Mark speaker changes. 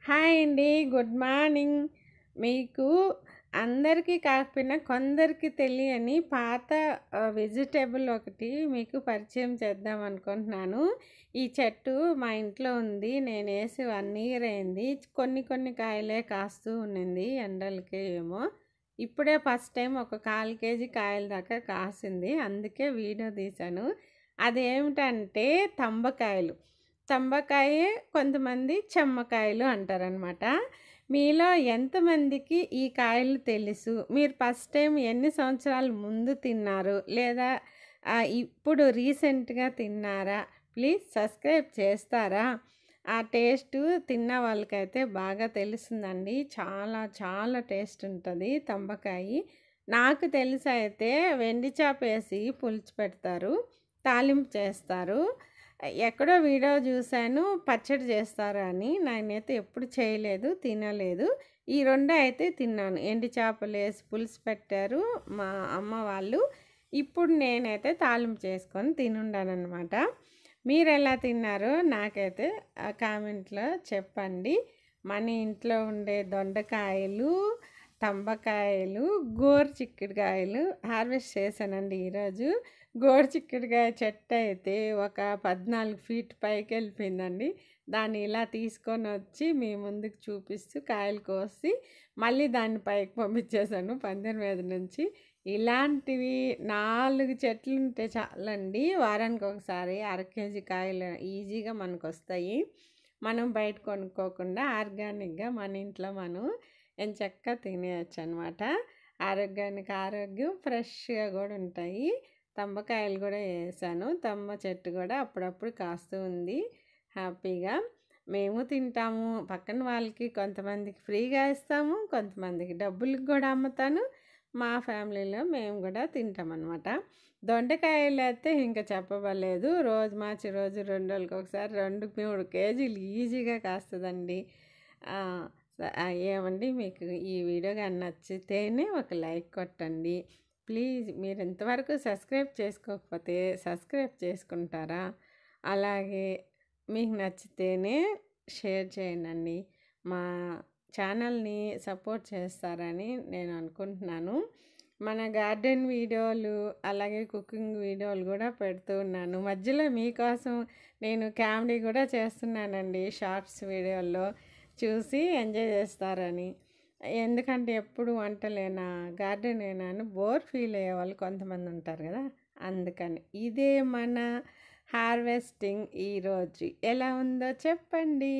Speaker 1: Hi అండి, good morning. మీకు అందరికీ కాకపోయినా కొందరికి తెలియని పాత వెజిటేబుల్ ఒకటి మీకు పరిచయం చేద్దాం అనుకుంటున్నాను. ఈ చెట్టు మా ఇంట్లో ఉంది. నేను వేసి 1 ఇయర్ అయింది. కొన్ని కాయలే కాస్తూ ఉండింది, ఎండలకి ఏమో. ఇప్పుడే ఫస్ట్ టైం ఒక 1/4 కేజీ కాయల దాకా కాసింది, అందుకే వీడియో తీశాను. అదేమిటంటే తంబకాయలు. తంబకాయే కొంతమంది చెమ్మకాయలు అంటారనమాట. మీలో ఎంతమందికి ఈ కాయలు తెలుసు? మీరు ఫస్ట్ టైం ఎన్ని సంవత్సరాల ముందు తిన్నారు, లేదా ఇప్పుడు రీసెంట్గా తిన్నారా? ప్లీజ్ సబ్స్క్రైబ్ చేస్తారా? ఆ టేస్ట్ తిన్న వాళ్ళకైతే బాగా తెలుస్తుందండి. చాలా చాలా టేస్ట్ ఉంటుంది తంబకాయ. నాకు తెలిసి అయితే వెండి చేప వేసి పులుసు పెడతారు, తాలింపు చేస్తారు. ఎక్కడో వీడియో చూశాను పచ్చడి చేస్తారు అని. నేనైతే ఎప్పుడు చేయలేదు, తినలేదు. ఈ 2 అయితే తిన్నాను. ఎండి చేపలు వేసి పులుసు పెట్టారు మా అమ్మ వాళ్ళు. ఇప్పుడు నేనైతే తాలింపు చేసుకొని తినుండానమాట. మీరు ఎలా తిన్నారో నాకైతే కామెంట్లో చెప్పండి. మన ఇంట్లో ఉండే దొండకాయలు, తంబకాయలు, గోరుచిక్కుడుకాయలు హార్వెస్ట్ చేశానండి ఈరోజు. గోరుచిక్కుడుకాయ చెట్టు అయితే ఒక 14 ఫీట్ పైకి వెళ్ళిపోయిందండి. దాన్ని ఇలా తీసుకొని వచ్చి మీ ముందుకు చూపిస్తూ కాయలు కోసి మళ్ళీ దాన్ని పైకి పంపించేశాను పందిరి మీద నుంచి. ఇలాంటివి 4 చెట్లు ఉంటే చాలండి, వారానికి ఒకసారి 1/2 కేజీ కాయలు ఈజీగా మనకు వస్తాయి. మనం బయట కొనుక్కోకుండా ఆర్గానిక్గా మన ఇంట్లో మనం ఎంచక్కా తినేయచ్చు అనమాట. ఆరోగ్యానికి ఆరోగ్యం, ఫ్రెష్గా కూడా ఉంటాయి. తంబకాయలు కూడా వేసాను. తంబ చెట్టు కూడా అప్పుడప్పుడు కాస్తూ ఉంది హ్యాపీగా. మేము తింటాము, పక్కన వాళ్ళకి కొంతమందికి ఫ్రీగా ఇస్తాము, కొంతమందికి డబ్బులకు కూడా అమ్ముతాను. మా ఫ్యామిలీలో మేము కూడా తింటామన్నమాట. దొండకాయలు అయితే ఇంకా చెప్పవలేదు. రోజు మార్చి రోజు 2 రోజులకు ఒకసారి 2-3 కేజీలు ఈజీగా కాస్తుందండి. ఏమండి, మీకు ఈ వీడియో కానీ నచ్చితేనే ఒక లైక్ కొట్టండి ప్లీజ్. మీరు ఇంతవరకు సబ్స్క్రైబ్ చేసుకోకపోతే సబ్స్క్రైబ్ చేసుకుంటారా? అలాగే మీకు నచ్చితేనే షేర్ చేయండి. మా ఛానల్ని సపోర్ట్ చేస్తారని నేను అనుకుంటున్నాను. మన గార్డెన్ వీడియోలు అలాగే కుకింగ్ వీడియోలు కూడా పెడుతూ ఉన్నాను. మధ్యలో మీకోసం నేను కామెడీ కూడా చేస్తున్నానండి షార్ట్స్ వీడియోల్లో, చూసి ఎంజాయ్ చేస్తారని. ఎందుకంటే ఎప్పుడు వంటలేనా, గార్డెనేనా అని బోర్ ఫీల్ అయ్యే వాళ్ళు కొంతమంది ఉంటారు కదా, అందుకని. ఇదే మన హార్వెస్టింగ్ ఈరోజు ఎలా ఉందో చెప్పండి.